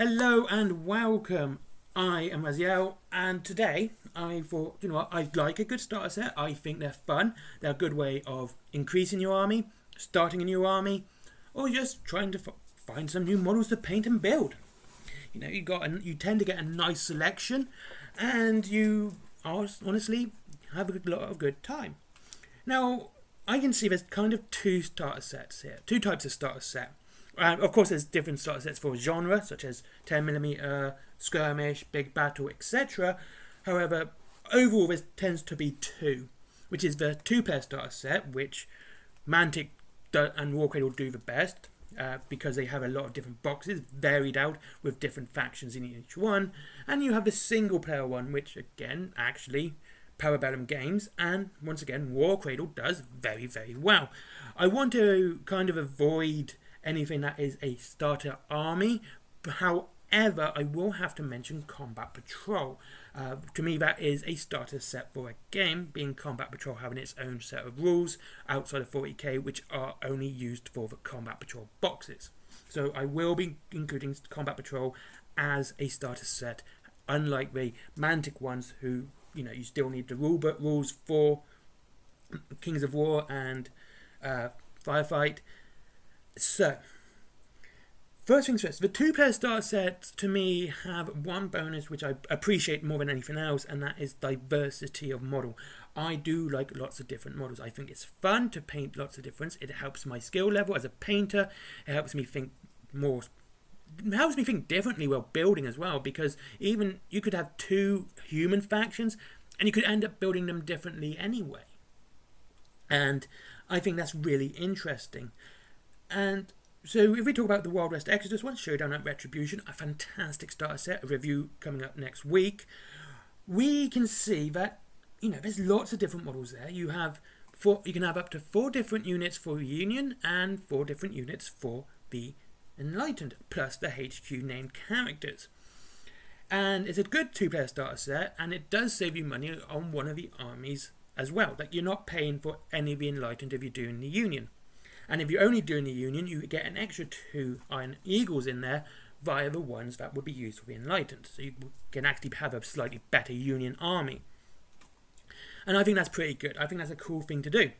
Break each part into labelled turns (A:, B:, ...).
A: Hello and welcome. I am Raziel, and today I thought, I like a good starter set. I think they're fun. They're a good way of increasing your army, starting a new army, or just trying to find some new models to paint and build. You tend to get a nice selection, and you honestly have a lot of good time. Now, I can see there's kind of two starter sets here, two types of starter set. Of course, there's different starter sets for genre, such as 10mm, skirmish, big battle, etc. However, overall, there tends to be two, which is the two-player starter set, which Mantic and Warcradle do the best, because they have a lot of different boxes, varied out with different factions in each one. And you have the single-player one, which, again, actually Parabellum Games, and once again Warcradle does very, very well. I want to kind of avoid anything that is a starter army. However, I will have to mention Combat Patrol. To me, that is a starter set for a game, being Combat Patrol having its own set of rules outside of 40k, which are only used for the Combat Patrol boxes. So I will be including Combat Patrol as a starter set, unlike the Mantic ones, who you still need the rulebook rules for Kings of War and Firefight. So, first things first, the two-player starter sets to me have one bonus which I appreciate more than anything else, and that is diversity of model. I do like lots of different models. I think it's fun to paint lots of different. It helps my skill level as a painter. It helps me think more. It helps me think differently while building as well, because even you could have two human factions and you could end up building them differently anyway. And I think that's really interesting. And so if we talk about the Wild West Exodus one, Showdown at Retribution, a fantastic starter set, a review coming up next week, we can see that, there's lots of different models there. You can have up to 4 different units for Union and 4 different units for the Enlightened, plus the HQ named characters. And it's a good two-player starter set, and it does save you money on one of the armies as well. Like, you're not paying for any of the Enlightened if you're doing the Union. And if you're only doing the Union, you get an extra 2 Iron Eagles in there via the ones that would be used for the Enlightened. So you can actually have a slightly better Union army. And I think that's pretty good. I think that's a cool thing to do.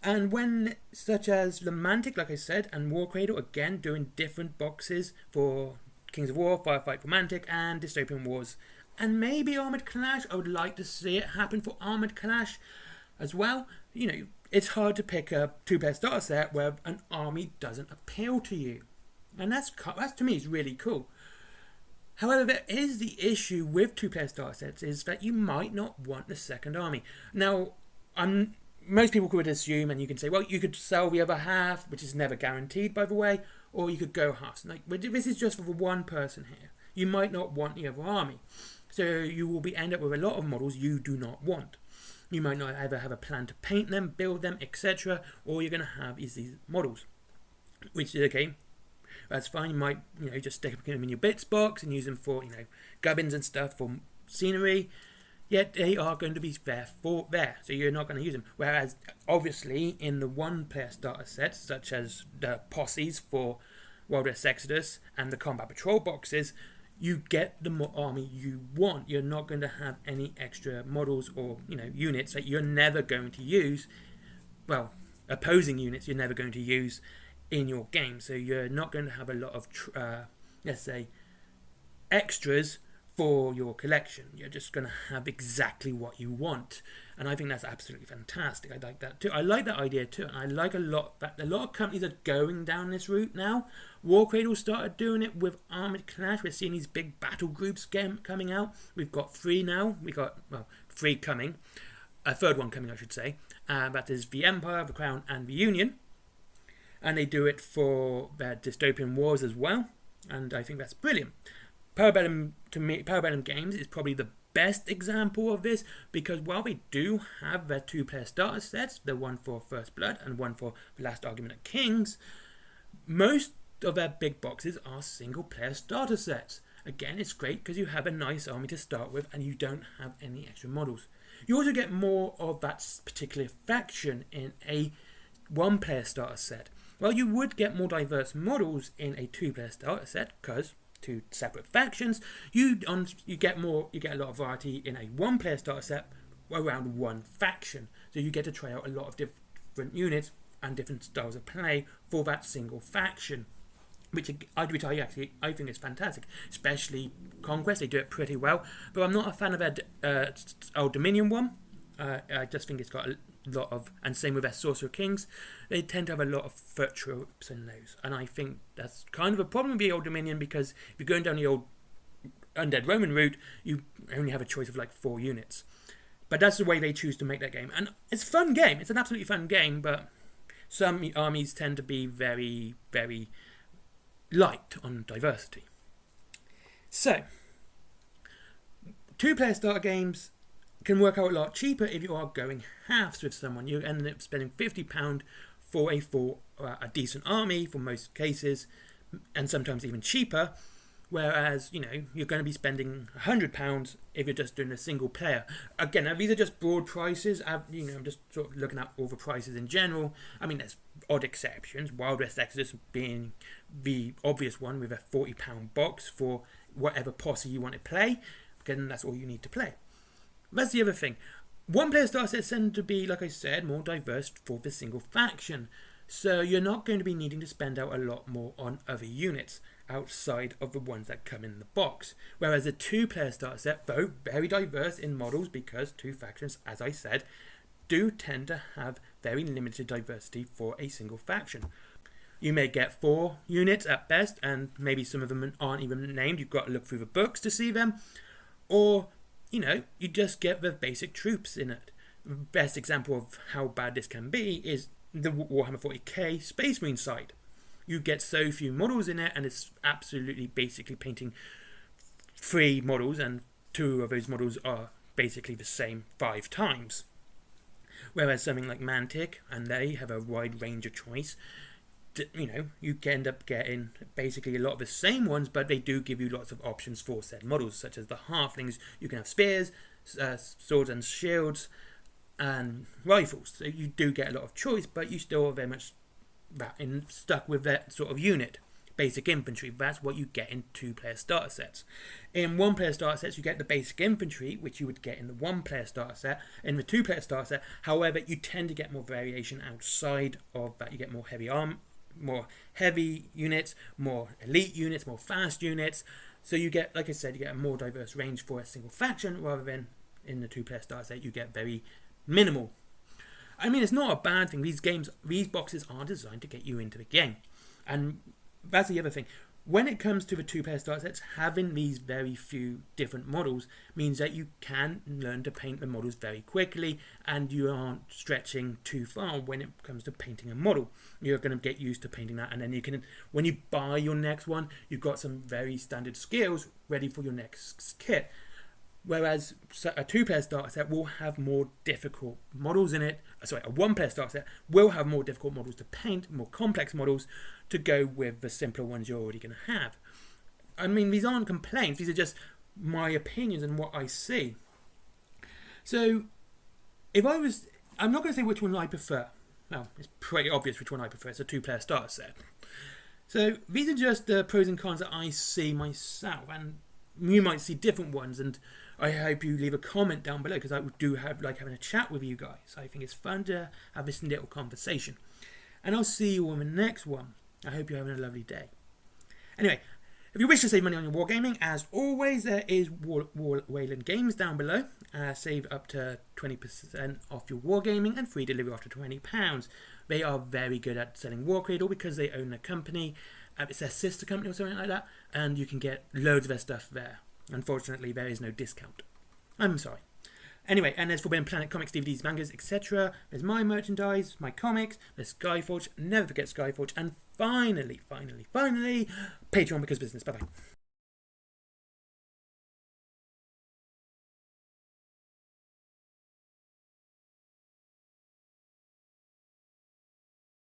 A: And when, such as the Mantic, like I said, and Warcradle, again, doing different boxes for Kings of War, Firefight for Mantic, and Dystopian Wars. And maybe Armoured Clash. I would like to see it happen for Armoured Clash as well. It's hard to pick a two-player starter set where an army doesn't appeal to you. And that's to me is really cool. However, there is the issue with two-player starter sets is that you might not want the second army. Now, most people could assume, and you can say, well, you could sell the other half, which is never guaranteed, by the way, or you could go halves. This is just for one person here. You might not want the other army. So you will end up with a lot of models you do not want. You might not ever have a plan to paint them, build them, etc. All you're going to have is these models, which is okay. That's fine. You might, just stick them in your bits box and use them for, gubbins and stuff for scenery. Yet they are going to be there, so you're not going to use them. Whereas, obviously, in the one-player starter sets, such as the posses for Wild West Exodus and the Combat Patrol boxes, you get the army you want. You're not going to have any extra models or units that you're never going to use. Well, opposing units you're never going to use in your game. So you're not going to have a lot of, let's say, extras for your collection. You're just going to have exactly what you want, and I think that's absolutely fantastic. I like that too. I like that idea too, and I like a lot that a lot of companies are going down this route now. Warcradle started doing it with Armoured Clash. We're seeing these big battle groups coming out. We've got 3 now. We got 3 coming, a third one coming, I should say. That is the Empire, the Crown, and the Union, and they do it for their Dystopian Wars as well, and I think that's brilliant. Parabellum Games is probably the best example of this, because while they do have their two-player starter sets, the one for First Blood and one for The Last Argument of Kings, most of their big boxes are single-player starter sets. Again, it's great because you have a nice army to start with and you don't have any extra models. You also get more of that particular faction in a one-player starter set. Well, you would get more diverse models in a two-player starter set because two separate factions, you get a lot of variety in a one-player starter set around one faction. So you get to try out a lot of different units and different styles of play for that single faction, which I think is fantastic. Especially Conquest, they do it pretty well. But I'm not a fan of their Old Dominion one. I just think it's got a lot of, and same with their Sorcerer Kings, they tend to have a lot of foot troops in those, and I think that's kind of a problem with the Old Dominion, because if you're going down the old Undead Roman route, you only have a choice of like 4 units. But that's the way they choose to make that game, and it's a fun game. It's an absolutely fun game, but some armies tend to be very, very light on diversity. So, 2-player starter games can work out a lot cheaper if you are going halves with someone. You end up spending £50 for a decent army for most cases, and sometimes even cheaper. Whereas, you're going to be spending £100 if you're just doing a single player. Again, now these are just broad prices. I'm just sort of looking at all the prices in general. I mean, there's odd exceptions. Wild West Exodus being the obvious one, with a £40 box for whatever posse you want to play. Again, that's all you need to play. That's the other thing. One-player starter sets tend to be, like I said, more diverse for the single faction. So you're not going to be needing to spend out a lot more on other units outside of the ones that come in the box. Whereas a 2-player starter set, though very diverse in models, because 2 factions, as I said, do tend to have very limited diversity for a single faction. You may get 4 units at best, and maybe some of them aren't even named. You've got to look through the books to see them. Or, you just get the basic troops in it. The best example of how bad this can be is the Warhammer 40k Space Marine side. You get so few models in it, and it's absolutely basically painting 3 models, and 2 of those models are basically the same 5 times. Whereas something like Mantic, and they have a wide range of choice, you can end up getting basically a lot of the same ones, but they do give you lots of options for said models, such as the Halflings. You can have spears, swords and shields, and rifles. So you do get a lot of choice, but you still are very much stuck with that sort of unit. Basic infantry, that's what you get in 2-player starter sets. In 1-player starter sets, you get the basic infantry, which you would get in the 1-player starter set. In the 2-player starter set, however, you tend to get more variation outside of that. You get more heavy units, more elite units, more fast units. So you get, like I said, you get a more diverse range for a single faction, rather than in the 2-player starter set, you get very minimal. I mean, it's not a bad thing. These boxes are designed to get you into the game. And that's the other thing. When it comes to the 2-player starter sets, having these very few different models means that you can learn to paint the models very quickly, and you aren't stretching too far when it comes to painting a model. You're going to get used to painting that, and then you can, when you buy your next one, you've got some very standard skills ready for your next kit. Whereas a 2-player starter set will have more difficult models in it. Sorry, a 1-player starter set will have more difficult models to paint, more complex models to go with the simpler ones you're already going to have. I mean, these aren't complaints. These are just my opinions and what I see. So, I'm not going to say which one I prefer. Well, it's pretty obvious which one I prefer. It's a 2-player starter set. So, these are just the pros and cons that I see myself, and you might see different ones, and I hope you leave a comment down below, because I do like having a chat with you guys. I think it's fun to have this little conversation. And I'll see you on the next one. I hope you're having a lovely day. Anyway, if you wish to save money on your wargaming, as always, there is Wayland Games down below. Save up to 20% off your wargaming and free delivery after £20. They are very good at selling Warcradle because they own a company. It's their sister company or something like that, and you can get loads of their stuff there. Unfortunately, there is no discount. I'm sorry. Anyway, and there's Forbidden Planet comics, DVDs, mangas, etc. There's my merchandise, my comics, there's Skyforge, never forget Skyforge, and finally, Patreon, because business. Bye-bye.